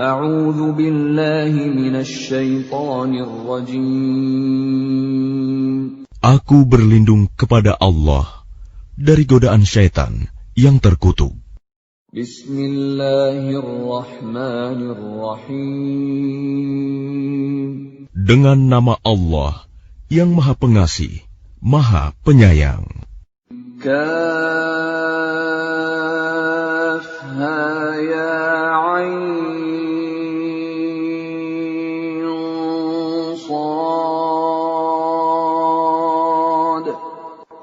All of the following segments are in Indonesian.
A'udzu billahi minasy syaithanir rajim. Aku berlindung kepada Allah dari godaan syaitan yang terkutuk. Bismillahirrahmanirrahim. Dengan nama Allah yang Maha Pengasih, Maha Penyayang. Kaf ha ya ain sad.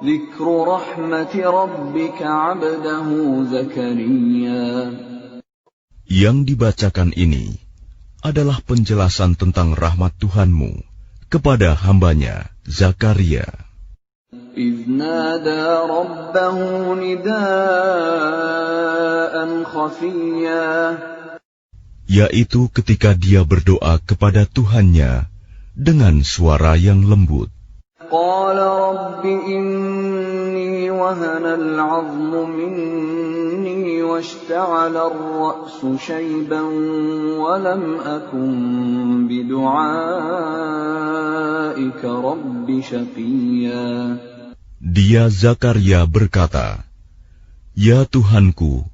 Dzikru rahmati rabbika 'abdahu Zakaria. Yang dibacakan ini adalah penjelasan tentang rahmat Tuhanmu kepada hambanya Zakaria. إذ نادى ربه نداء خفيا. Yaitu ketika dia berdoa kepada Tuhannya dengan suara yang lembut. قال رب إني وهن العظم مني واشتعل الرأس شيبا ولم أكن بدعائك رب شقيا. Dia Zakaria berkata, "Ya Tuhanku,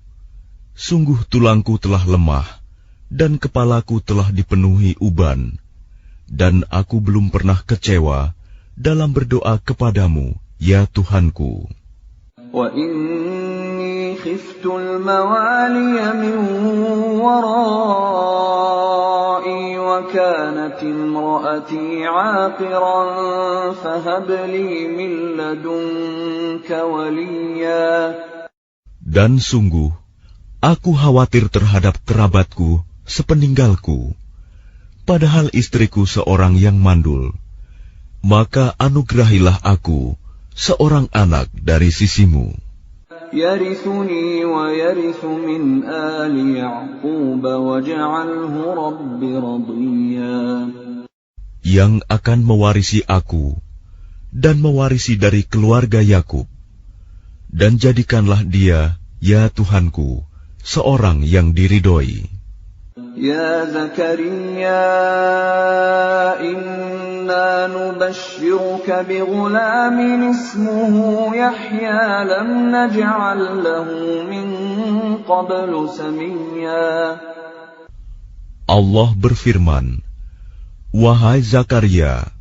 sungguh tulangku telah lemah dan kepalaku telah dipenuhi uban, dan aku belum pernah kecewa dalam berdoa kepadamu, ya Tuhanku. وَإِنِّي خِفْتُ الْمَوَالِيَ مِنْ وَرَائِي وَكَانَتِ امْرَأَتِي عَاقِرًا فَهَبْ لِي مِنْ لَدُنْكَ وَلِيًّا. Dan sungguh, aku khawatir terhadap kerabatku sepeninggalku, padahal istriku seorang yang mandul. Maka anugerahilah aku seorang anak dari sisimu, يَرِثُنِي وَيَرِثُ مِنْ آلِ يَعْقُوبَ وَاجْعَلْهُ رَبِّ رَضِيًّا. yang akan mewarisi aku dan mewarisi dari keluarga Yakub, dan jadikanlah dia, ya Tuhanku, seorang yang diridhoi. يَا زَكَرِيَّا إِنَّا نُبَشِّرُكَ بِغُلَامٍ اسْمُهُ يَحْيَىٰ لَمْ نَجْعَل لَّهُ مِن قَبْلُ سَمِيًّا. Allah berfirman, "Wahai Zakaria,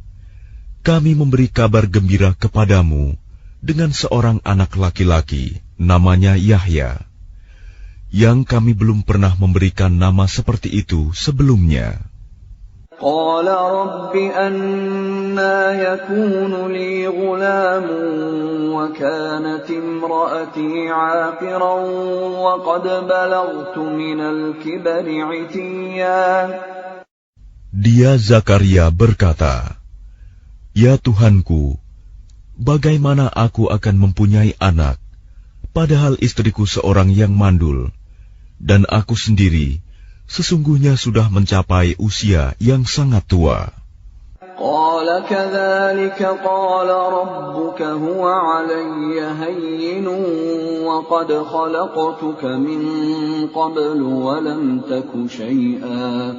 kami memberi kabar gembira kepadamu dengan seorang anak laki-laki, namanya Yahya, yang kami belum pernah memberikan nama seperti itu sebelumnya." قَالَ رَبِّ أَنَّىٰ يَكُونُ لِي غُلَامٌ وَكَانَتِ امْرَأَتِي عَاقِرًا وَقَدْ بَلَغْتُ مِنَ الْكِبَرِ عِتِيًّا. Dia Zakaria berkata, "Ya Tuhanku, bagaimana aku akan mempunyai anak, padahal istriku seorang yang mandul, dan aku sendiri sesungguhnya sudah mencapai usia yang sangat tua." قَالَ كَذَٰلِكَ قَالَ رَبُّكَ هُوَ عَلَيَّ هَيِّنٌ وَقَدْ خَلَقْتُكَ مِن قَبْلُ وَلَمْ تَكُ شَيْئًا.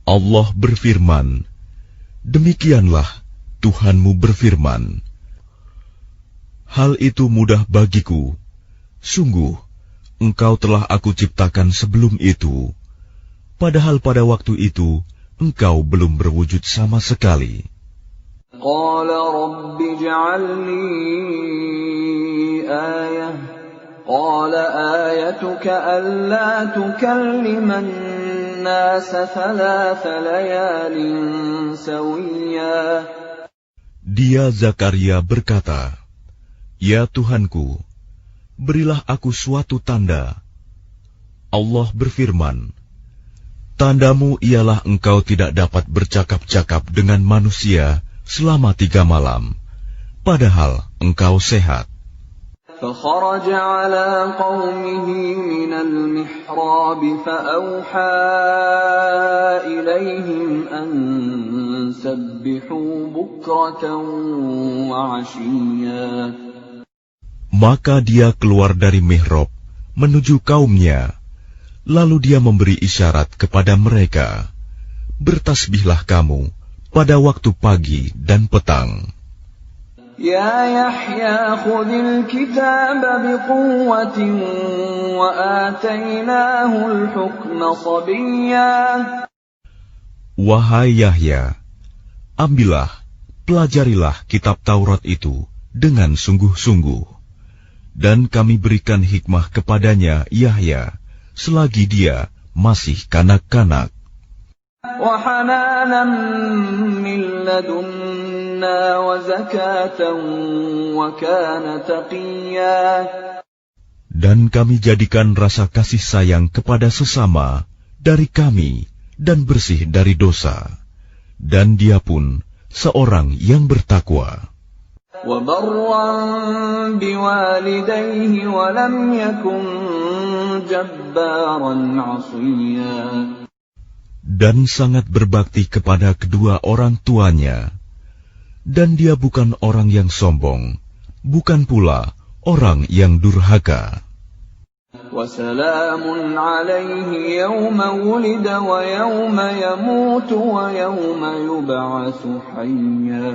Allah berfirman, "Demikianlah Tuhanmu berfirman, hal itu mudah bagiku. Sungguh, Engkau telah aku ciptakan sebelum itu, padahal pada waktu itu Engkau belum berwujud sama sekali." قَالَ رَبِّ اجْعَل لِّي آيَةً قَالَ آيَتُكَ أَلَّا تُكَلِّمَ النَّاسَ ثَلَاثَ لَيَالٍ سَوِيًّا. Dia Zakaria berkata, "Ya Tuhanku, berilah aku suatu tanda." Allah berfirman, "Tandamu ialah engkau tidak dapat bercakap-cakap dengan manusia selama 3 malam, padahal engkau sehat." فخرج على قومه من المحراب فأوحى إليهم أن سبحوا بكرة وعشيا. Maka dia keluar dari mihrab menuju kaumnya, Lalu dia memberi isyarat kepada mereka, bertasbihlah kamu pada waktu pagi dan petang. Ya Yahya khudil kitab biquwwatin wa atainahul hukma sabiyya. Wahai Yahya, ambillah, pelajarilah kitab Taurat itu dengan sungguh-sungguh, dan kami berikan hikmah kepadanya Yahya selagi dia masih kanak-kanak. Wa hananan min ladunna wa zakatan wa kana taqiyya. Dan kami jadikan rasa kasih sayang kepada sesama dari kami dan bersih dari dosa, dan dia pun seorang yang bertakwa. Wa barran biwalidayhi wa lam yakun jabbaran 'asiyya. Dan sangat berbakti kepada kedua orang tuanya, dan dia bukan orang yang sombong, bukan pula orang yang durhaka. وَسَلَامٌ عَلَيْهِ يَوْمَ وُلِدَ وَيَوْمَ يَمُوتُ وَيَوْمَ يُبْعَثُ حَيًّا.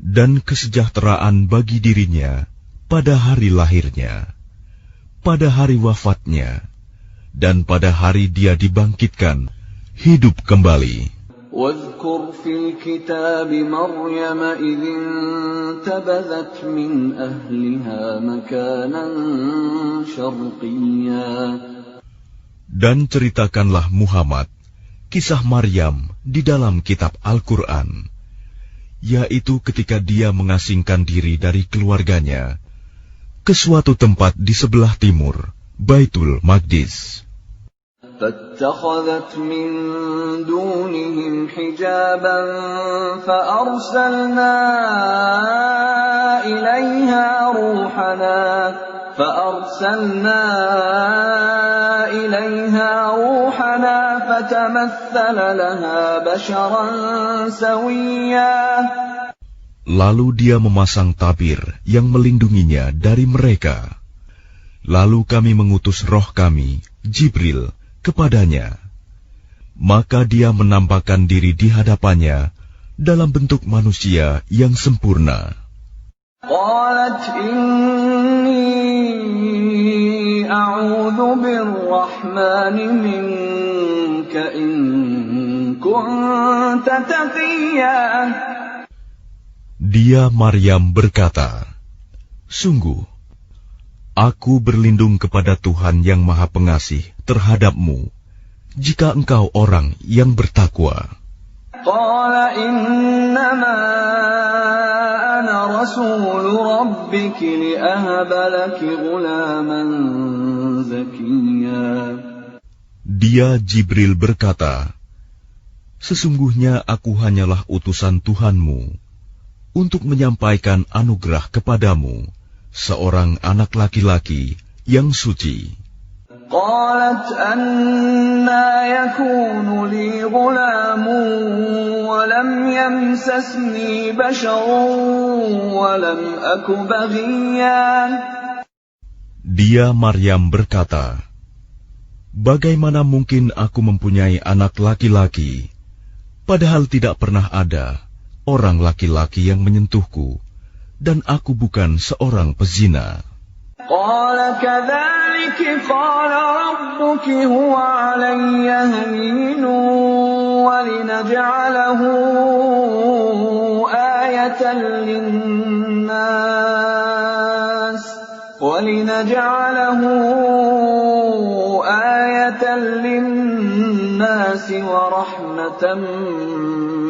Dan kesejahteraan bagi dirinya pada hari lahirnya, pada hari wafatnya, dan pada hari dia dibangkitkan, hidup kembali. واذكر في الكتاب مريم إذ انتبذت من أهلها مكانا شرقيا. Dan ceritakanlah Muhammad kisah Maryam di dalam kitab Al-Quran, yaitu ketika dia mengasingkan diri dari keluarganya ke suatu tempat di sebelah timur, Baitul Maqdis. فاتخذت من دونهم حجابا فأرسلنا إليها روحنا فتمثل لها بشرا سويا. Lalu dia memasang tabir yang melindunginya dari mereka. Lalu kami mengutus roh kami, Jibril, kepadanya. Maka dia menampakkan diri di hadapannya dalam bentuk manusia yang sempurna. قالت إني أعوذ بالرحمن منك إن كنت تقيا. Dia Maryam berkata, sungguh, aku berlindung kepada Tuhan yang Maha Pengasih terhadapmu, jika engkau orang yang bertakwa. Qala innama ana rasul rabbiki li'ahaba laki ghulaman zakiyya. Dia Jibril berkata, sesungguhnya aku hanyalah utusan Tuhanmu untuk menyampaikan anugerah kepadamu, seorang anak laki-laki yang suci. Qalat anna yakunu li ghulamun wa lam yamsasni basharun wa lam aku baghiyan. Dia Maryam berkata, bagaimana mungkin aku mempunyai anak laki-laki, padahal tidak pernah ada orang laki-laki yang menyentuhku, dan aku bukan seorang pezina. Qala kadzalika qala rabbuki huwa 'alayya hayyinun wa linaj'alahu ayatan lin-nas wa rahmatan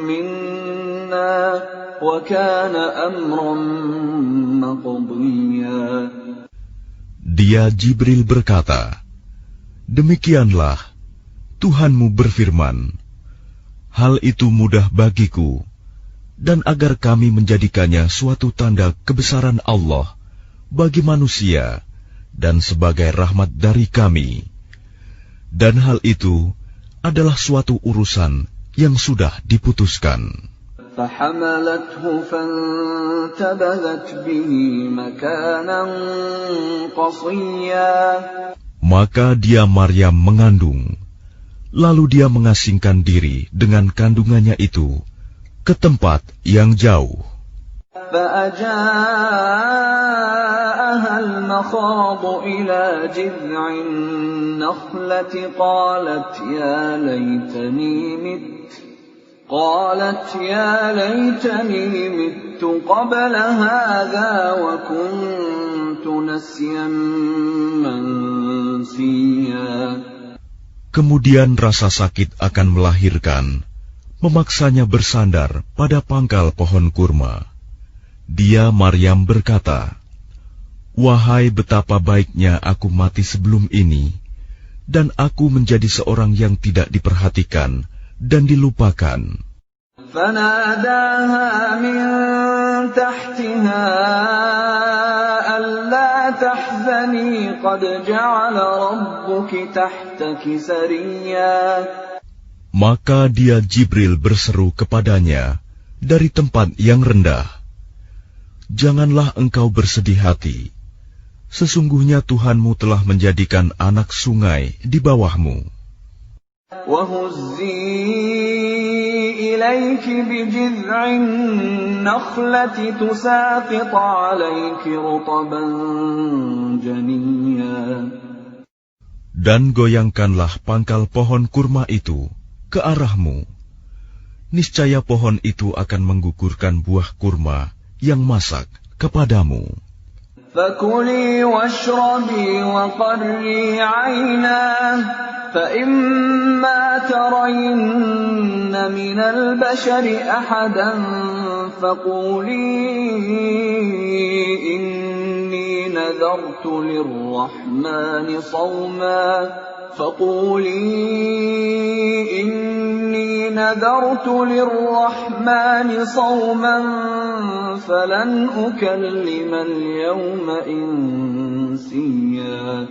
minna wa kana amran maqdiya. Dia Jibril berkata, demikianlah Tuhanmu berfirman, hal itu mudah bagiku, dan agar kami menjadikannya suatu tanda kebesaran Allah bagi manusia dan sebagai rahmat dari kami. Dan hal itu adalah suatu urusan yang sudah diputuskan. فحملته فانتبذت به مكانا قصيا. Maka dia Maryam mengandung, lalu dia mengasingkan diri dengan kandungannya itu ke tempat yang jauh. فأجاءها المخاض إلى جذع النخلة قالت يا ليتني مت قبل هذا وكنت نسيا منسيا. Kemudian rasa sakit akan melahirkan memaksanya bersandar pada pangkal pohon kurma. Dia Maryam berkata, "Wahai betapa baiknya aku mati sebelum ini, dan aku menjadi seorang yang tidak diperhatikan dan dilupakan." فناداها من تحتها ألا تحزني قد جعل ربك تحتك سريا. Maka dia Jibril berseru kepadanya dari tempat yang rendah, "Janganlah engkau bersedih hati. Sesungguhnya Tuhanmu telah menjadikan anak sungai di bawahmu." وَهُزِّي إِلَيْكِ بِجِذْعِ النَّخْلَةِ تُسَاقِطْ عَلَيْكِ رُطَبًا جَنِيًّا. Dan goyangkanlah pangkal pohon kurma itu ke arahmu. Niscaya pohon itu akan menggugurkan buah kurma yang masak kepadamu. فَكُلِي وَاشْرَبِي وَقَرِّي عَيْنًا فَإِمَّا تَرَيِنَّ مِنَ الْبَشَرِ أَحَدًا فَقُولِي إِنِّي نَذَرْتُ لِلرَّحْمَنِ صَوْمًا فَلَنْ أُكَلِّمَ الْيَوْمَ إِنسِيًّا.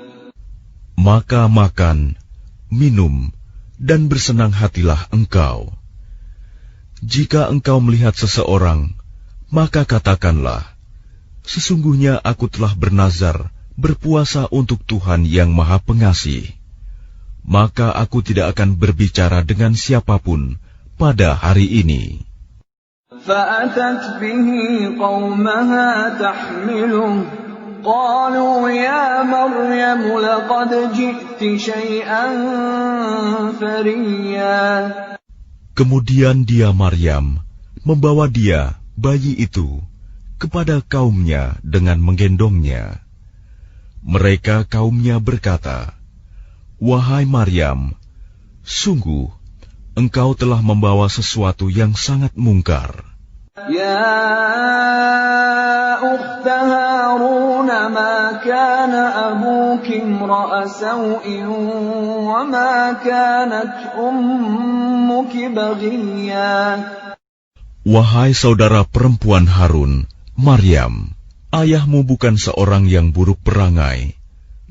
Maka makan, minum, dan bersenang hatilah engkau. Jika engkau melihat seseorang, maka katakanlah, "Sesungguhnya aku telah bernazar berpuasa untuk Tuhan yang Maha Pengasih." Maka aku tidak akan berbicara dengan siapapun pada hari ini. فَأَتَتْ بِهِ قَوْمَهَا تَحْمِلُهُ قَالُوا يَا مَرْيَمُ لَقَدْ جِئْتِ شَيْئًا فَرِيًّا. Kemudian dia Maryam membawa dia, bayi itu, kepada kaumnya dengan menggendongnya. Mereka kaumnya berkata, "Wahai Maryam, sungguh engkau telah membawa sesuatu yang sangat mungkar." يَا أُخْتَ هَارُونَ مَا كَانَ أَبُوكِ امْرَأَ سَوْءٍ وَمَا كَانَتْ أُمُّكِ بَغِيًّا. Wahai saudara perempuan Harun, Maryam, ayahmu bukan seorang yang buruk perangai,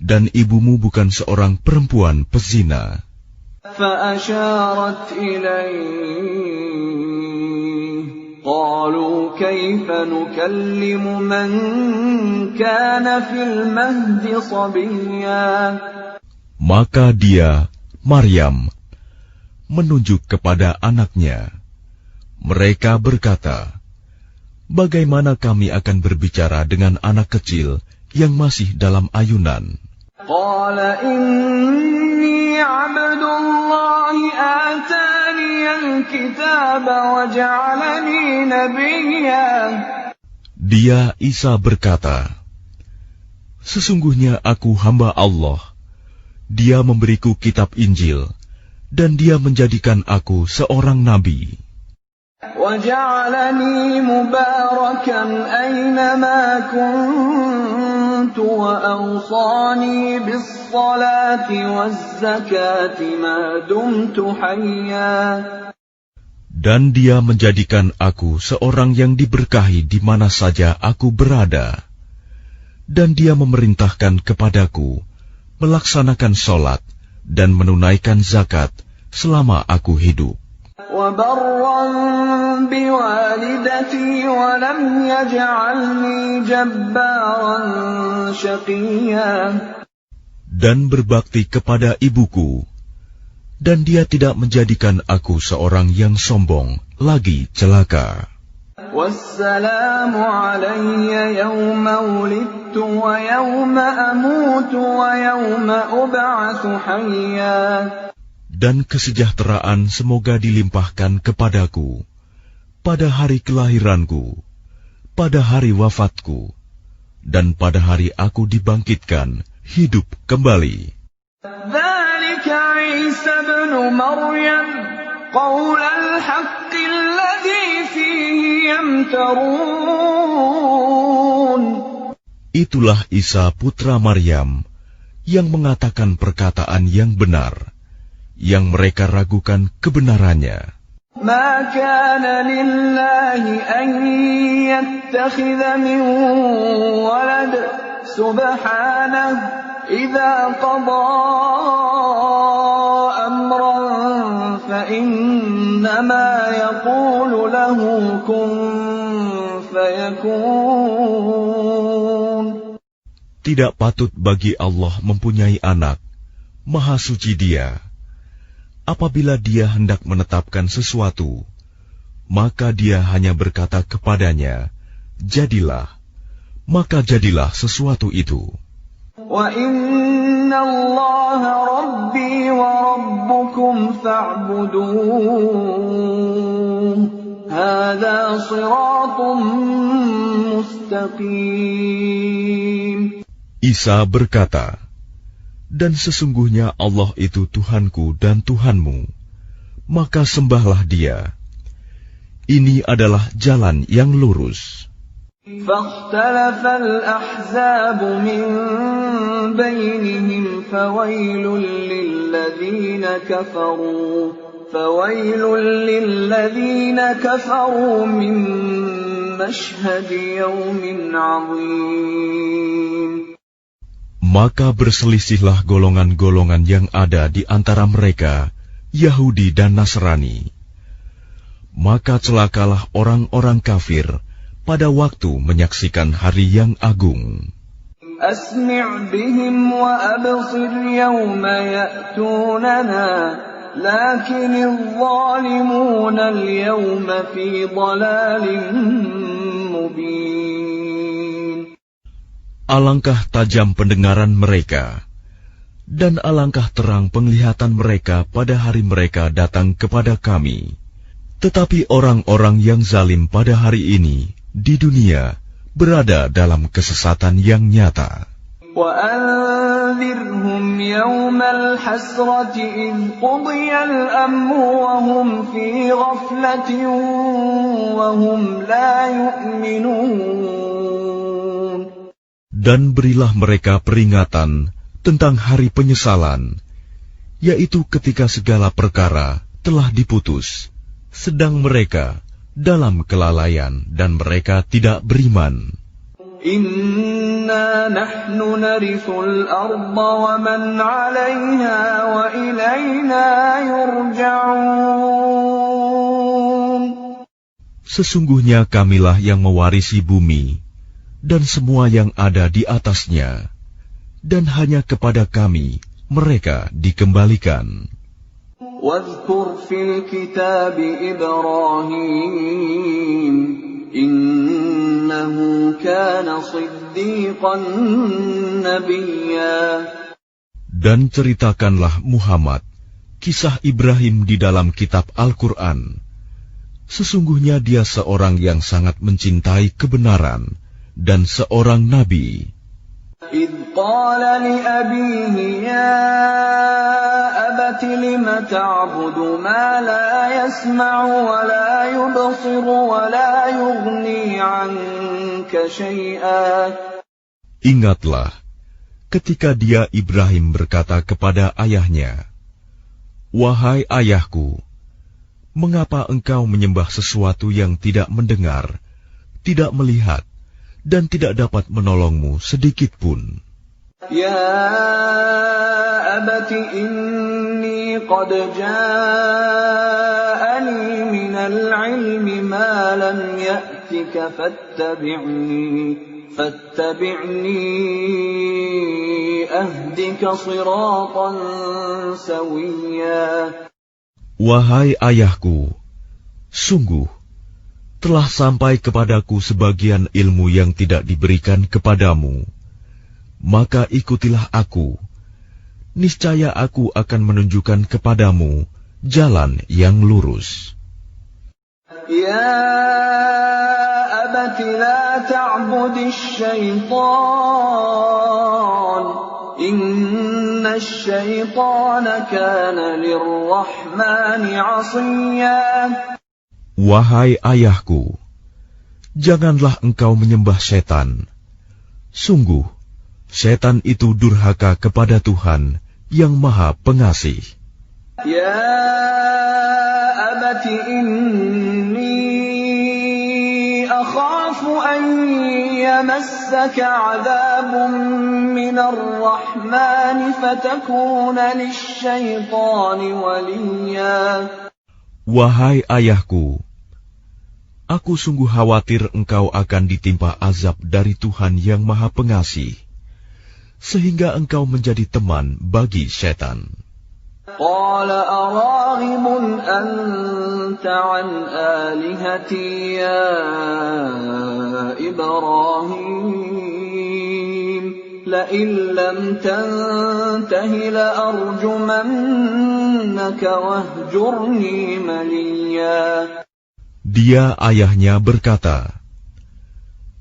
dan ibumu bukan seorang perempuan pezina. فَأَشَارَتْ إِلَيْهِ قَالُوا كَيْفَ نُكَلِّمُ مَنْ كَانَ فِي الْمَهْدِ صَبِيًّا. Maka dia, Maryam, menunjuk kepada anaknya. Mereka berkata, "Bagaimana kami akan berbicara dengan anak kecil yang masih dalam ayunan?" قَالَ إِنِّي عَبْدُ اللَّهِ آتَانِيَ الْكِتَابَ وَجَعَلَنِي نَبِيًّا. Dia Isa berkata, "Sesungguhnya aku hamba Allah. Dia memberiku kitab Injil, dan dia menjadikan aku seorang nabi. وَجَعَلَنِي مُبَارَكًا أَيْنَمَا كُنتُ وَأَوْصَانِي بِالصَّلَاةِ وَالزَّكَاةِ مَا دُمْتُ حَيًّا. Dan dia menjadikan aku seorang yang diberkahi di mana saja aku berada. Dan dia memerintahkan kepadaku melaksanakan sholat dan menunaikan zakat selama aku hidup. وَبَرًّا بِوَالِدَتِي وَلَمْ يَجْعَلْنِي جَبَّارًا شَقِيًّا. dan berbakti kepada ibuku, dan dia tidak menjadikan aku seorang yang sombong, lagi celaka. وَالسَّلَامُ عَلَيَّ يَوْمَ وُلِدتُّ وَيَوْمَ أَمُوتُ وَيَوْمَ أُبْعَثُ حَيًّا. Dan kesejahteraan semoga dilimpahkan kepadaku pada hari kelahiranku, pada hari wafatku, dan pada hari aku dibangkitkan hidup kembali. ذَلِكَ عِيسَى ابْنُ مَرْيَمَ قَوْلَ الْحَقِّ الَّذِي فِيهِ يَمْتَرُونَ. Itulah Isa putra Maryam yang mengatakan perkataan yang benar, yang mereka ragukan kebenarannya. مَا كَانَ لِلَّهِ أَن يَتَّخِذَ مِن وَلَدٍ سُبْحَانَهُ إِذَا قَضَىٰ أَمْرًا فَإِنَّمَا يَقُولُ لَهُ كُن فَيَكُونُ. Tidak patut bagi Allah mempunyai anak, Maha Suci Dia. Apabila Dia hendak menetapkan sesuatu, maka Dia hanya berkata kepadanya, jadilah, maka jadilah sesuatu itu. وَإِنَّ اللَّهَ رَبِّي وَرَبُّكُمْ فَاعْبُدُوهُ هَذَا صِرَاطٌ مُسْتَقِيمٌ. Isa berkata, dan sesungguhnya Allah itu Tuhanku dan Tuhanmu, maka sembahlah Dia. Ini adalah jalan yang lurus. فَاخْتَلَفَ الْأَحْزَابُ مِنْ بَيْنِهِمْ فَوَيْلٌ لِلَّذِينَ كَفَرُوا مِنْ مَشْهَدِ يَوْمٍ عَظِيمٍ. Maka berselisihlah golongan-golongan yang ada di antara mereka, Yahudi dan Nasrani. Maka celakalah orang-orang kafir pada waktu menyaksikan hari yang agung. أَسْمِعْ بِهِمْ وَأَبْصِرْ يَوْمَ يَأْتُونَنَا لَكِنِ الظَّالِمُونَ الْيَوْمَ فِي ضَلَالٍ مُبِينٍ. Alangkah tajam pendengaran mereka, dan alangkah terang penglihatan mereka pada hari mereka datang kepada kami. Tetapi orang-orang yang zalim pada hari ini, di dunia, berada dalam kesesatan yang nyata. وَأَنذِرْهُمْ يَوْمَ الْحَسْرَةِ إِذْ قُضِيَ الْأَمْرُ وَهُمْ فِي غَفْلَةٍ وَهُمْ لَا يُؤْمِنُونَ. Dan berilah mereka peringatan tentang hari penyesalan, yaitu ketika segala perkara telah diputus, sedang mereka dalam kelalaian dan mereka tidak beriman. Inna nahnu narithul arda wa man 'alayha wa ilayna yurja'un. Sesungguhnya kamilah yang mewarisi bumi dan semua yang ada di atasnya, dan hanya kepada kami mereka dikembalikan. Wadhkur fil kitab Ibrahim innahu kana siddiqan nabiyya. Dan ceritakanlah Muhammad kisah Ibrahim di dalam kitab Al-Quran. Sesungguhnya dia seorang yang sangat mencintai kebenaran dan seorang nabi. إِذْ قَالَ لِأَبِيهِ يَا أَبَتِ لِمَ تَعْبُدُ مَا لَا يَسْمَعُ وَلَا يُبْصِرُ وَلَا يُغْنِي عَنكَ شَيْئًا. Ingatlah ketika dia Ibrahim berkata kepada ayahnya, "Wahai ayahku, mengapa engkau menyembah sesuatu yang tidak mendengar, tidak melihat, dan tidak dapat menolongmu sedikit pun?" Ya abati inni qad ja'ani minal ilmi ma lam ya'tika fattabi'ni أهدك صراطا سويا. Wahai ayahku, sungguh telah sampai kepadaku sebagian ilmu yang tidak diberikan kepadamu. Maka ikutilah aku. Niscaya aku akan menunjukkan kepadamu jalan yang lurus. Ya abati la ta'budis syaitan. Inna syaitana kana lirrahmani 'asiyya. Wahai ayahku, janganlah engkau menyembah setan. Sungguh, setan itu durhaka kepada Tuhan yang Maha Pengasih. Ya abati inni akhafu an yamassaka 'adzabun minar rahmani fatakuna lisyaitani waliyya. Wahai ayahku, aku sungguh khawatir engkau akan ditimpa azab dari Tuhan yang Maha Pengasih, sehingga engkau menjadi teman bagi setan. Qala araghibun anta an alihati ya Ibrahim, la'in lam tantahi la'arjumannaka wahjurni maliya. Dia ayahnya berkata,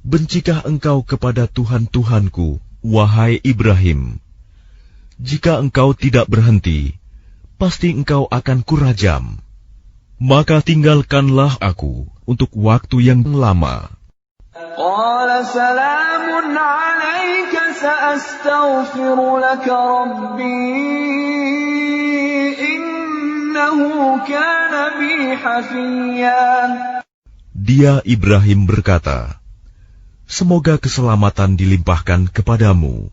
bencikah engkau kepada Tuhan-Tuhanku, wahai Ibrahim? Jika engkau tidak berhenti, pasti engkau akan kurajam. Maka tinggalkanlah aku untuk waktu yang lama. Qala salamun alayka sa'astaghfiru laka rabbi innahu kana bi hafiyya. Dia Ibrahim berkata, semoga keselamatan dilimpahkan kepadamu.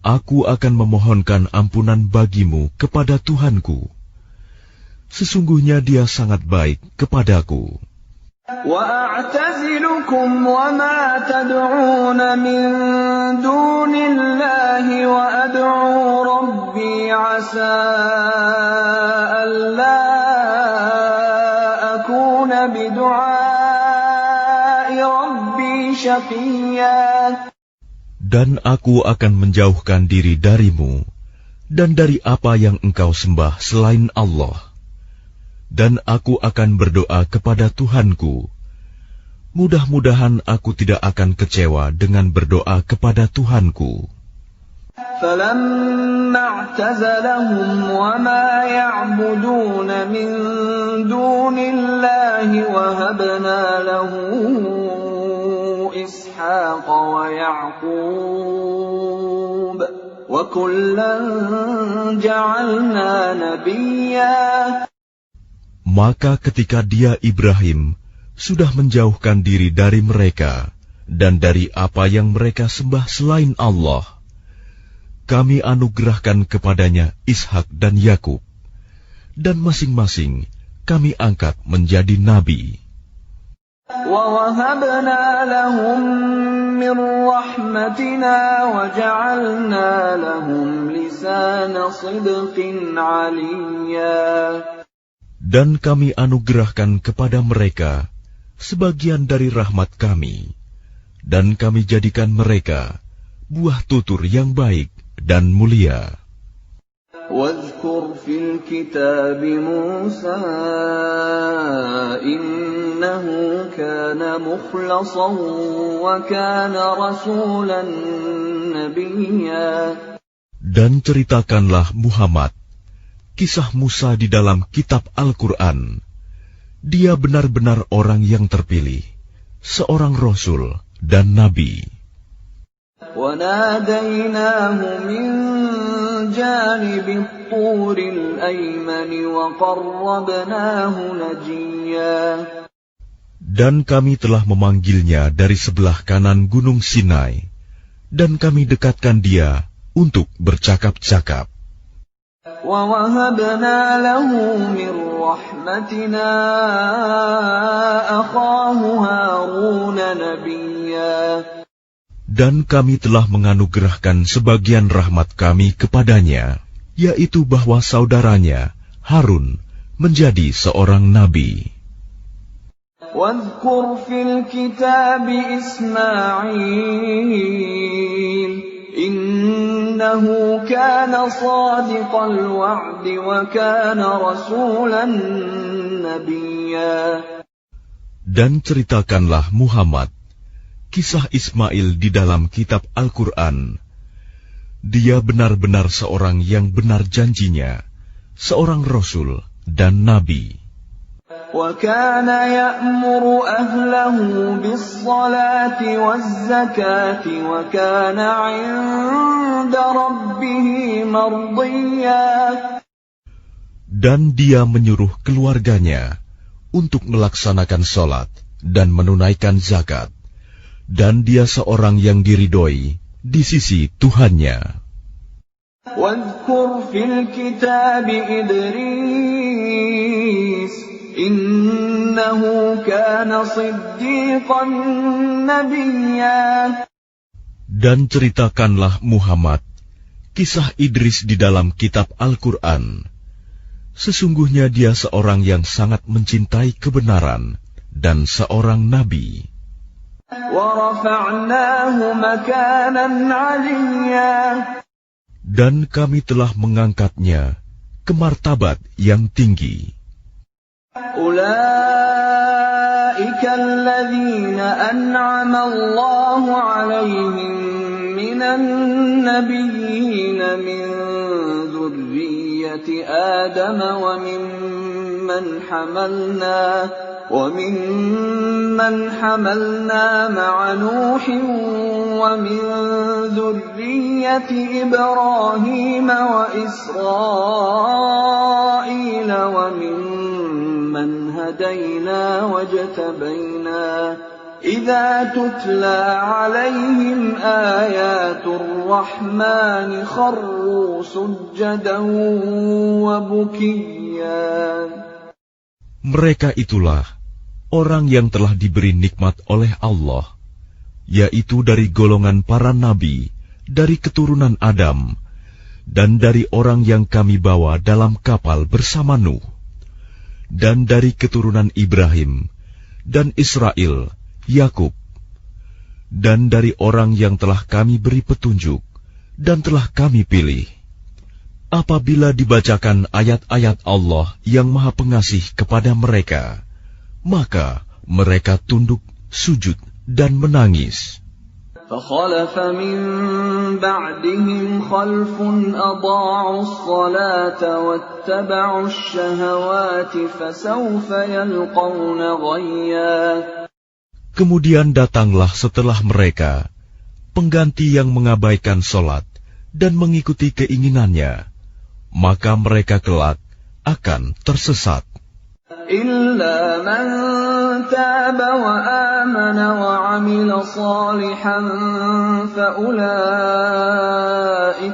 Aku akan memohonkan ampunan bagimu kepada Tuhanku. Sesungguhnya Dia sangat baik kepadaku. وَأَعْتَزِلُكُمْ وَمَا تَدْعُونَ مِن دُونِ اللَّهِ وَأَدْعُو رَبِّي عَسَىٰ أَلَّا أَكُونَ بِدُعَاءِ رَبِّي شَقِيًّا. Dan aku akan menjauhkan diri darimu dan dari apa yang engkau sembah selain Allah. Dan aku akan berdoa kepada Tuhanku. Mudah-mudahan aku tidak akan kecewa dengan berdoa kepada Tuhanku. فَلَمَّا اعْتَزَلَهُمْ وَمَا يَعْبُدُونَ مِن دُونِ اللَّهِ وَهَبْنَا لَهُ إِسْحَاقَ وَيَعْقُوبَ وَكُلًّا جَعَلْنَا نَبِيًّا. Maka ketika dia Ibrahim sudah menjauhkan diri dari mereka dan dari apa yang mereka sembah selain Allah, kami anugerahkan kepadanya Ishak dan Yakub, dan masing-masing kami angkat menjadi nabi. وَوَهَبْنَا لَهُم مِّن رَّحْمَتِنَا وَجَعَلْنَا لَهُمْ لِسَانَ صِدْقٍ عَلِيًّا. Dan kami anugerahkan kepada mereka sebagian dari rahmat kami, dan kami jadikan mereka buah tutur yang baik dan mulia. وَاذْكُرْ فِي الْكِتَابِ مُوسَىٰ إِنَّهُ كَانَ مُخْلَصًا وَكَانَ رَسُولًا نَبِيًّا. Dan ceritakanlah Muhammad kisah Musa di dalam kitab Al-Quran. Dia benar-benar orang yang terpilih, seorang Rasul dan Nabi. وَنَادَيْنَاهُ مِن جَانِبِ الطُّورِ الْأَيْمَنِ وَقَرَّبْنَاهُ نَجِيًّا. Dan kami telah memanggilnya dari sebelah kanan Gunung Sinai, dan kami dekatkan dia untuk bercakap-cakap. وَوَهَبْنَا لَهُ مِن رَّحْمَتِنَا أَخَاهُ هَارُونَ نَبِيًّا. Dan kami telah menganugerahkan sebagian rahmat kami kepadanya, yaitu bahwa saudaranya Harun menjadi seorang nabi. واذكر في الكتاب إسماعيل إنه كان صادق الوعد وكان رسولا نبيا. Dan ceritakanlah Muhammad kisah Ismail di dalam kitab Al-Quran. Dia benar-benar seorang yang benar janjinya, seorang Rasul dan Nabi. وَكَانَ يَأْمُرُ أَهْلَهُ بِالصَّلَاةِ وَالزَّكَاةِ وَكَانَ عِندَ رَبِّهِ مَرْضِيًّا. Dan dia menyuruh keluarganya untuk melaksanakan sholat dan menunaikan zakat. Dan dia seorang yang diridhoi di sisi Tuhannya. وَاذْكُرْ فِي الْكِتَابِ إِدْرِيسَ إِنَّهُ كَانَ صِدِّيقًا نَبِيًّا. Dan ceritakanlah Muhammad kisah Idris di dalam kitab Al-Quran. Sesungguhnya dia seorang yang sangat mencintai kebenaran dan seorang nabi. وَرَفَعْنَاهُ مَكَانًا عَلِيًّا. Dan kami telah mengangkatnya ke martabat yang tinggi. أُولَئِكَ الَّذِينَ أَنْعَمَ اللَّهُ عَلَيْهِمْ مِنَ النَّبِيِّينَ مِنْ ذُرِّيَّةِ آدَمَ وَمِمَّنْ حَمَلْنَا مَعَ نُوحٍ وَمِنْ ذُرِّيَّةِ إِبْرَاهِيمَ وَإِسْرَائِيلَ وَمِمَّنْ هَدَيْنَا وَاجْتَبَيْنَا إِذَا تُتْلَى عَلَيْهِمْ آيَاتُ الرَّحْمَنِ خَرُّوا سُجَّدًا وَبُكِيًّا. Mereka itulah orang yang telah diberi nikmat oleh Allah, yaitu dari golongan para nabi, dari keturunan Adam, dan dari orang yang kami bawa dalam kapal bersama Nuh, dan dari keturunan Ibrahim, dan Israel, Yakub, dan dari orang yang telah kami beri petunjuk, dan telah kami pilih. Apabila dibacakan ayat-ayat Allah yang Maha Pengasih kepada mereka, maka mereka tunduk, sujud, dan menangis. فَخَلَفَ مِنْ بَعْدِهِمْ خَلْفٌ أَضَاعُوا الصَّلَاةَ وَاتَّبَعُوا الشَّهَوَاتِ فَسَوْفَ يَلْقَوْنَ غَيًّا. Kemudian datanglah setelah mereka pengganti yang mengabaikan sholat dan mengikuti keinginannya, maka mereka kelak akan tersesat. إِلَّا مَنْ تَابَ وَآمَنَ وَعَمِلَ صَالِحًا فَأُولَئِكَ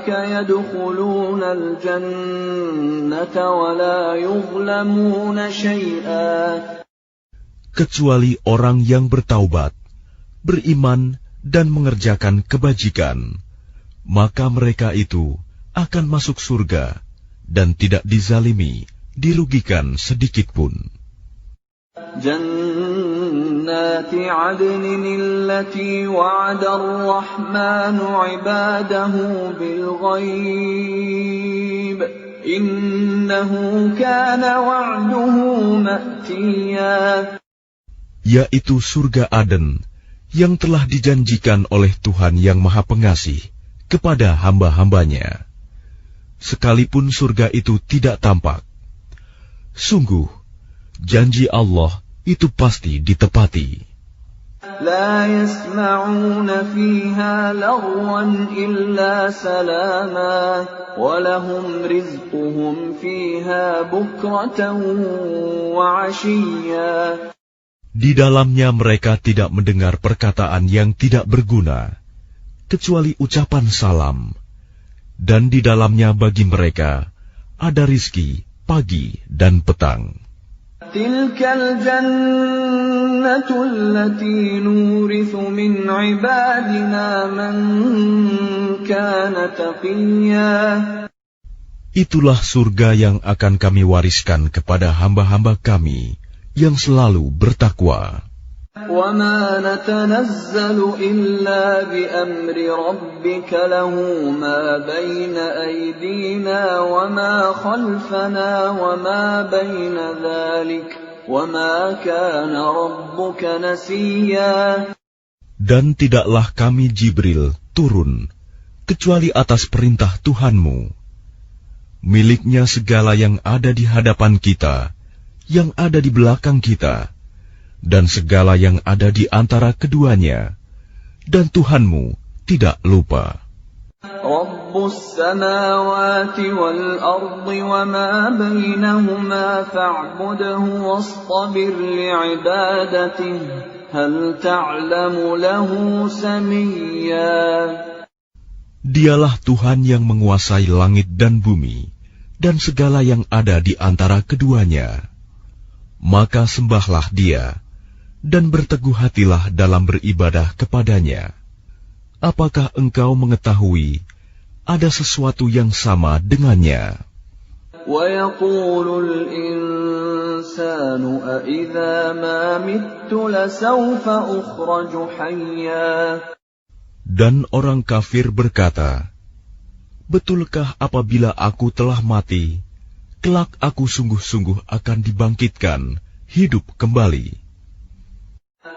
يَدْخُلُونَ الْجَنَّةَ وَلَا يُظْلَمُونَ شَيْئًا. Kecuali orang yang bertaubat, beriman, dan mengerjakan kebajikan, maka mereka itu akan masuk surga dan tidak dizalimi, dirugikan sedikitpun. جَنَّاتِ عَدْنٍ الَّتِي وَعَدَ الرَّحْمَنُ عِبَادَهُ بِالْغَيْبِ إِنَّهُ كَانَ وَعْدُهُ مَأْتِيًّا. Yaitu surga Aden yang telah dijanjikan oleh Tuhan yang Maha Pengasih kepada hamba-hambanya, sekalipun surga itu tidak tampak. Sungguh, janji Allah itu pasti ditepati. لا يسمعون فيها لغوا إلا سلاما ولهم رزقهم فيها بكرة وعشيا. Di dalamnya mereka tidak mendengar perkataan yang tidak berguna, kecuali ucapan salam. Dan di dalamnya bagi mereka ada rizki pagi dan petang. تِلْكَ الْجَنَّةُ الَّتِي نُورِثُ مِنْ عِبَادِنَا مَنْ كَانَ تَقِيًّا. Itulah surga yang akan kami wariskan kepada hamba-hamba kami yang selalu bertakwa. وَمَا نَتَنَزَّلُ إِلَّا بِأَمْرِ رَبِّكَ لَهُ مَا بَيْنَ أَيْدِينَا وَمَا خَلْفَنَا وَمَا بَيْنَ ذَلِكَ وَمَا كَانَ رَبُّكَ نَسِيًّا. Dan tidaklah kami Jibril turun kecuali atas perintah Tuhanmu. Miliknya segala yang ada di hadapan kita, yang ada di belakang kita, dan segala yang ada di antara keduanya, dan Tuhanmu tidak lupa. Rabbus samawati wal ardi wa ma bainahuma fa'budhu wastabir li'ibadatihi hal ta'lamu lahu samiyya. Dialah Tuhan yang menguasai langit dan bumi dan segala yang ada di antara keduanya. Maka sembahlah Dia dan berteguh hatilah dalam beribadah kepadanya. Apakah engkau mengetahui ada sesuatu yang sama dengannya? وَيَقُولُ الْإِنسَانُ أَإِذَا مَا مِتُّ لَسَوْفَ أُخْرَجُ حَيًّا. Dan orang kafir berkata, betulkah apabila aku telah mati, kelak aku sungguh-sungguh akan dibangkitkan, hidup kembali.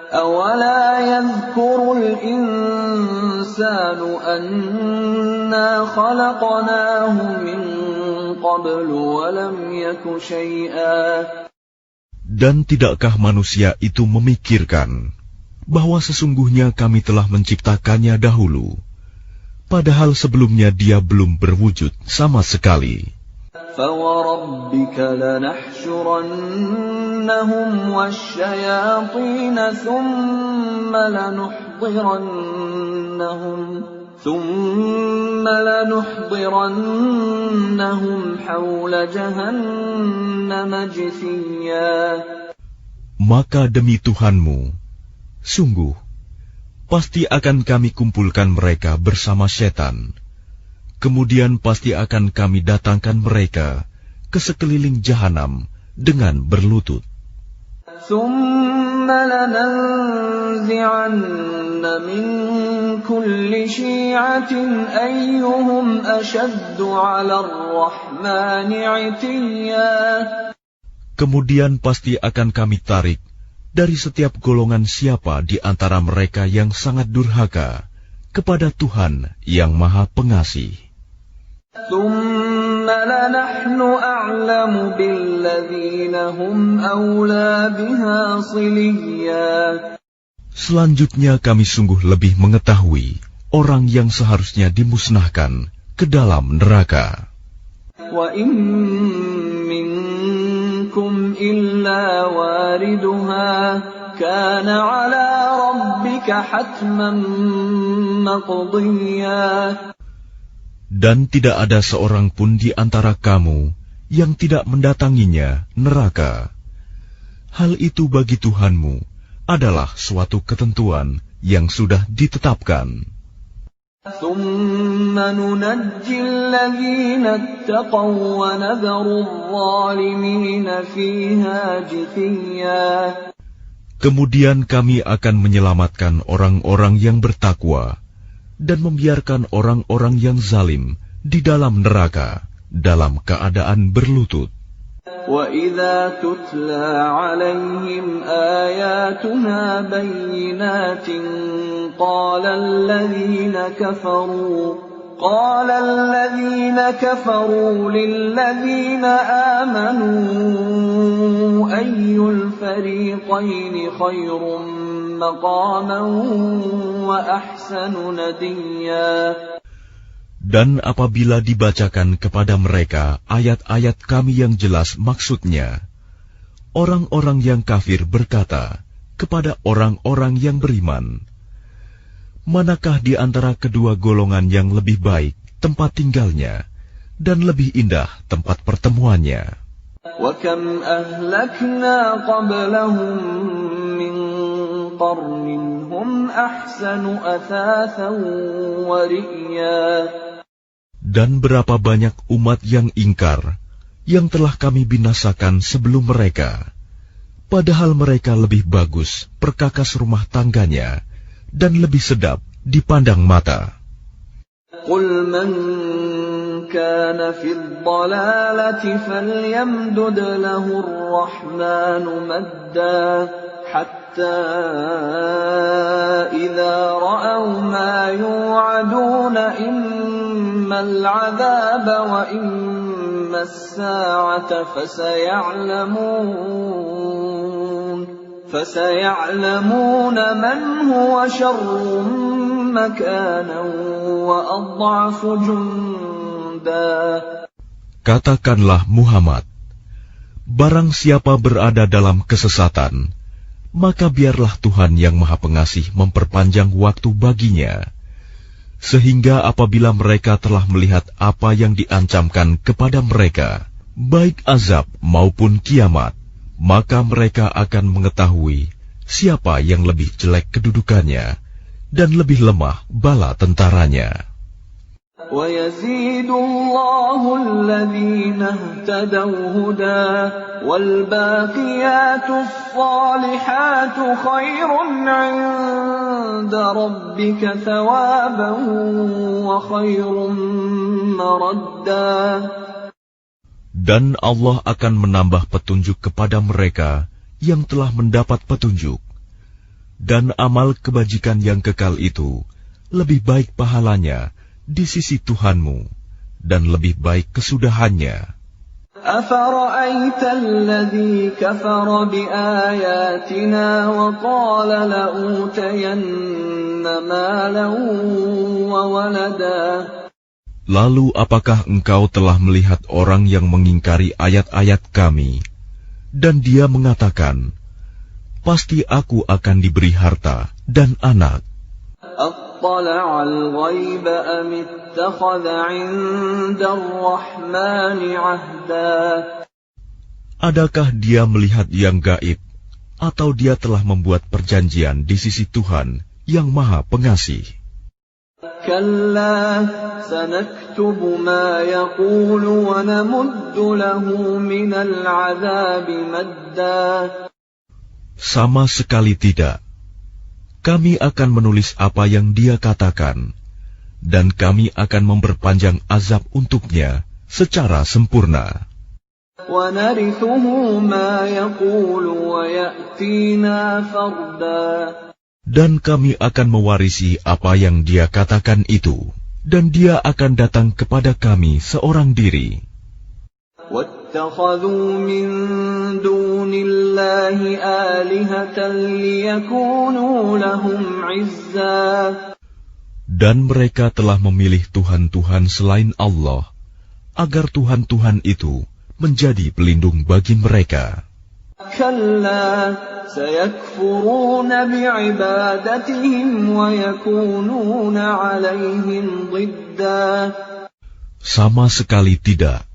أَوَلَا يَذْكُرُ الْإِنسَانُ أَنَّا خَلَقْنَاهُ مِنْ قَبْلُ وَلَمْ يَكُ شَيْئًا. Dan tidakkah manusia itu memikirkan bahwa sesungguhnya kami telah menciptakannya dahulu, padahal sebelumnya dia belum berwujud sama sekali. فَوَرَبِّكَ لَنَحْشُرَنَّهُمْ وَالشَّيَاطِينَ ثُمَّ لَنُحْضِرَنَّهُمْ حَوْلَ جَهَنَّمَ جِثِيًّا. Maka demi Tuhanmu, sungguh, pasti akan kami kumpulkan mereka bersama setan. Kemudian pasti akan kami datangkan mereka ke sekeliling jahanam dengan berlutut. ثُمَّ لَنَنزِعَنَّ مِنْ كُلِّ شِيعَةٍ أَيُّهُمْ أَشَدُّ عَلَى الرَّحْمَنِ عِتِيًّا. Kemudian pasti akan kami tarik dari setiap golongan siapa di antara mereka yang sangat durhaka kepada Tuhan yang Maha Pengasih. ثُمَّ لَنَحْنُ أَعْلَمُ بِالَّذِينَ هُمْ أَوْلَى بِهَا صِلِيًّا. Selanjutnya kami sungguh lebih mengetahui orang yang seharusnya dimusnahkan ke dalam neraka. وَإِن مِّنكُمْ إِلَّا وَارِدُهَا كَانَ عَلَى رَبِّكَ حَتْمًا مَّقْضِيًّا. Dan tidak ada seorang pun di antara kamu yang tidak mendatanginya neraka. Hal itu bagi Tuhanmu adalah suatu ketentuan yang sudah ditetapkan. ثُمَّ نُنَجِّي الَّذِينَ اتَّقَوْا وَنَذَرُ الظَّالِمِينَ فِيهَا جِثِيًّا. Kemudian kami akan menyelamatkan orang-orang yang bertakwa dan membiarkan orang-orang yang zalim di dalam neraka dalam keadaan berlutut. وَإِذَا تُتْلَى عَلَيْهِمْ آيَاتُنَا بَيِّنَاتٍ قَالَ الَّذِينَ كَفَرُوا لِلَّذِينَ آمَنُوا أَيُّ الْفَرِيقَيْنِ خَيْرٌ مَّقَامًا وَأَحْسَنُ نَدِيًّا. Dan apabila dibacakan kepada mereka ayat-ayat kami yang jelas maksudnya, orang-orang yang kafir berkata kepada orang-orang yang beriman, manakah di antara kedua golongan yang lebih baik tempat tinggalnya dan lebih indah tempat pertemuannya? وَكَمْ أَهْلَكْنَا قَبْلَهُمْ مِنْ قَرْنٍ هُمْ أَحْسَنُ أَثَاثًا وَرِئْيًا. Dan berapa banyak umat yang ingkar yang telah kami binasakan sebelum mereka, padahal mereka lebih bagus perkakas rumah tangganya dan lebih sedap dipandang mata. قُلْ مَنْ كَانَ فِي الضَّلَالَةِ فَلْيَمْدُدْ لَهُ الرَّحْمَنُ مَدًّا حَتَّى إِذَا رَأَوْا مَا يُوعَدُونَ إِمَّا الْعَذَابَ وَإِمَّا السَّاعَةَ فَسَيَعْلَمُونَ مَنْ هُوَ شَرٌّ مَكَانًا وَأَضْعَفُ جُنْدًا. Katakanlah Muhammad, barang siapa berada dalam kesesatan, maka biarlah Tuhan yang Maha Pengasih memperpanjang waktu baginya, sehingga apabila mereka telah melihat apa yang diancamkan kepada mereka, baik azab maupun kiamat, maka mereka akan mengetahui siapa yang lebih jelek kedudukannya dan lebih lemah bala tentaranya. وَيَزِيدُ اللَّهُ الَّذِينَ اهْتَدَوْا هُدًى وَالْبَاقِيَاتُ الصَّالِحَاتُ خَيْرٌ عِندَ رَبِّكَ ثَوَابًا وَخَيْرٌ مَّرَدًّا. Dan Allah akan menambah petunjuk kepada mereka yang telah mendapat petunjuk, dan amal kebajikan yang kekal itu lebih baik pahalanya di sisi Tuhanmu, dan lebih baik kesudahannya. أَفَرَأَيْتَ الَّذِي كَفَرَ بِآيَاتِنَا وَقَالَ لَأُوتَيَنَّ مَالًا وَوَلَدًا. Lalu apakah engkau telah melihat orang yang mengingkari ayat-ayat kami, dan dia mengatakan, pasti aku akan diberi harta dan anak. أَطَّلَعَ الْغَيْبَ أَمِ اتَّخَذَ عِندَ الرَّحْمَنِ عَهْدًا. Adakah dia melihat yang gaib, atau dia telah membuat perjanjian di sisi Tuhan yang Maha Pengasih? كَلَّا سَنَكْتُبُ مَا يَقُولُ وَنَمُدُّ لَهُ مِنَ الْعَذَابِ مَدًّا. Sama sekali tidak. Kami akan menulis apa yang dia katakan, dan kami akan memperpanjang azab untuknya secara sempurna. وَنَرِثُهُ مَا يَقُولُ وَيَأْتِينَا فَرْدًا. Dan kami akan mewarisi apa yang dia katakan itu, dan dia akan datang kepada kami seorang diri. وَاتَّخَذُوا مِن دُونِ اللَّهِ آلِهَةً لِيَكُونُوا لَهُمْ عِزًّا. Dan mereka telah memilih Tuhan-Tuhan selain Allah, agar Tuhan-Tuhan itu menjadi pelindung bagi mereka. كَلَّا سَيَكْفُرُونَ بِعِبَادَتِهِمْ وَيَكُونُونَ عَلَيْهِمْ ضِدًّا. Sama sekali tidak.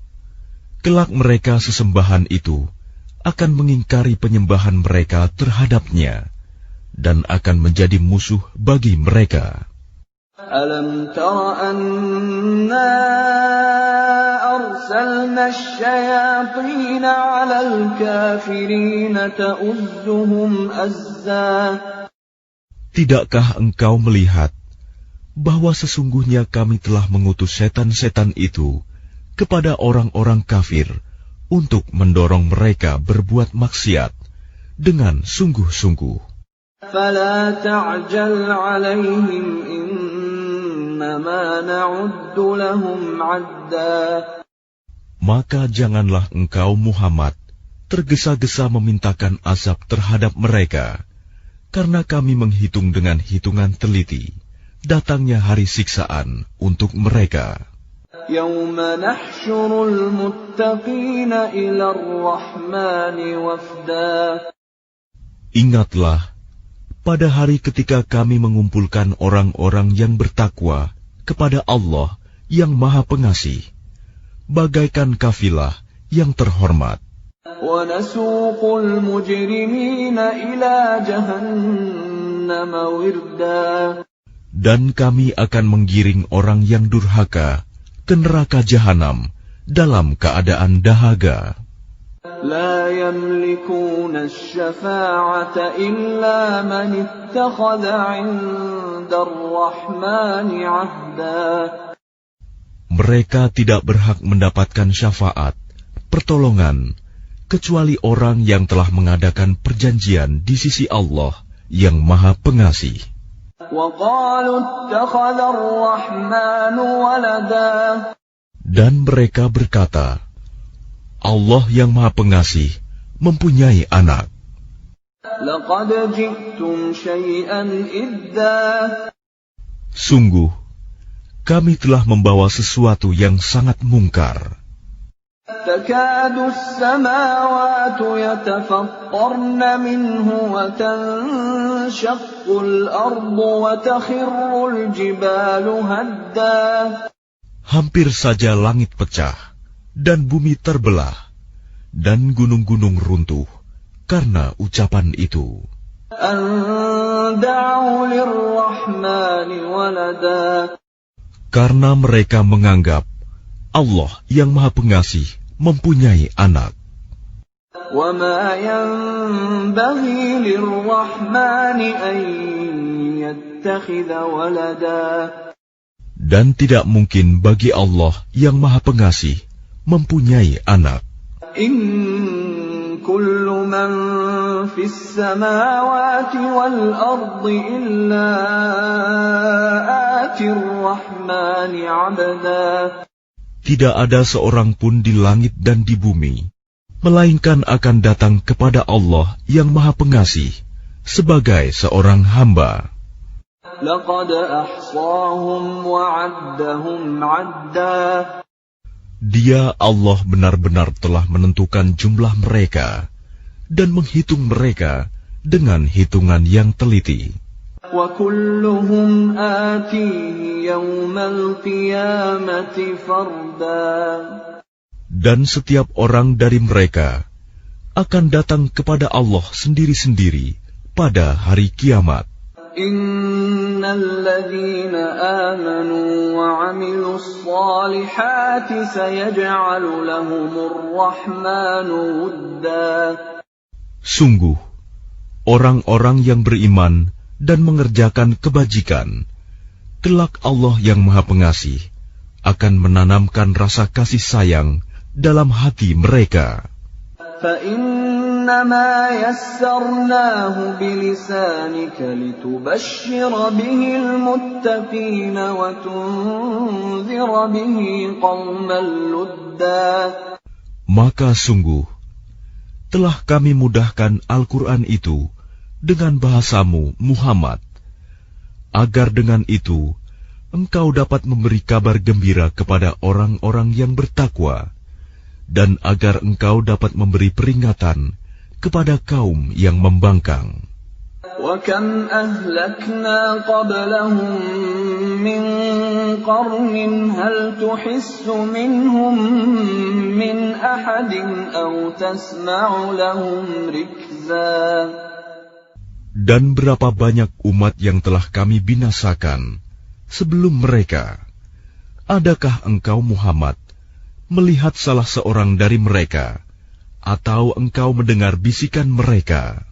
Kelak mereka sesembahan itu akan mengingkari penyembahan mereka terhadapnya, dan akan menjadi musuh bagi mereka. أَلَمْ تَرَ أَنَّا أَرْسَلْنَا الشَّيَاطِينَ عَلَى الْكَافِرِينَ تَؤُزُّهُمْ أَزًّا. Tidakkah engkau melihat bahwa sesungguhnya kami telah mengutus setan-setan itu kepada orang-orang kafir untuk mendorong mereka berbuat maksiat dengan sungguh-sungguh? فَلَا تَعْجَلْ عَلَيْهِمْ إِنَّمَا نَعُدُّ لَهُمْ عَدًّا. Maka janganlah engkau Muhammad tergesa-gesa memintakan azab terhadap mereka, karena kami menghitung dengan hitungan teliti datangnya hari siksaan untuk mereka. يَوْمَ نَحْشُرُ الْمُتَّقِينَ إِلَى الرَّحْمَنِ وَفْدًا. Ingatlah, pada hari ketika kami mengumpulkan orang-orang yang bertakwa kepada Allah yang Maha Pengasih, bagaikan kafilah yang terhormat. وَنَسُوقُ الْمُجْرِمِينَ إِلَى جَهَنَّمَ وِرْدًا. Dan kami akan menggiring orang yang durhaka ke neraka jahanam dalam keadaan dahaga. لا يملكون الشفاعة إلا من اتخذ عند الرحمن عهدا. Mereka tidak berhak mendapatkan syafaat, pertolongan, kecuali orang yang telah mengadakan perjanjian di sisi Allah yang Maha Pengasih. وقالوا اتخذ الرحمن ولدا. Dan mereka berkata, Allah yang Maha Pengasih mempunyai anak. لقد جئتم شيئا إدا. Sungguh, kami telah membawa sesuatu yang sangat mungkar. تكاد السماوات يتفطرن منه وتنشق الأرض وتخر الجبال هدا. Hampir saja langit pecah dan bumi terbelah dan gunung-gunung runtuh karena ucapan itu. أن دعوا للرحمن ولدا. Karena mereka menganggap Allah yang Maha Pengasih mempunyai anak. وما ينبغي للرحمن أن يتخذ ولدا. Dan tidak mungkin bagi Allah yang Maha Pengasih mempunyai anak. إن كل من في السماوات والأرض إلا آتي الرحمن عبدا. Tidak ada seorang pun di langit dan di bumi, melainkan akan datang kepada Allah yang Maha Pengasih sebagai seorang hamba. لقد أحصاهم وعدهم عدا. Dia Allah benar-benar telah menentukan jumlah mereka dan menghitung mereka dengan hitungan yang teliti. وكلهم آتيه يوم القيامة فردا. Dan setiap orang dari mereka akan datang kepada Allah sendiri-sendiri pada hari kiamat. إن الذين آمنوا وعملوا الصالحات سيجعل لهم الرحمن ودا. Sungguh, orang-orang yang beriman dan mengerjakan kebajikan, kelak Allah yang Maha Pengasih akan menanamkan rasa kasih sayang dalam hati mereka. فإنما يسرناه بلسانك لتبشر به المتقين وتنذر به قوما لدا. Maka sungguh, telah kami mudahkan Al-Quran itu dengan bahasamu, Muhammad, agar dengan itu engkau dapat memberi kabar gembira kepada orang-orang yang bertakwa, dan agar engkau dapat memberi peringatan kepada kaum yang membangkang. وَكَمْ أَهْلَكْنَا قَبْلَهُمْ مِنْ قَرْنٍ هَلْ تُحِسُّ مِنْهُمْ مِنْ أَحَدٍ أَوْ تَسْمَعُ لَهُمْ رِكْزًا. Dan berapa banyak umat yang telah kami binasakan sebelum mereka. Adakah engkau Muhammad melihat salah seorang dari mereka, atau engkau mendengar bisikan mereka?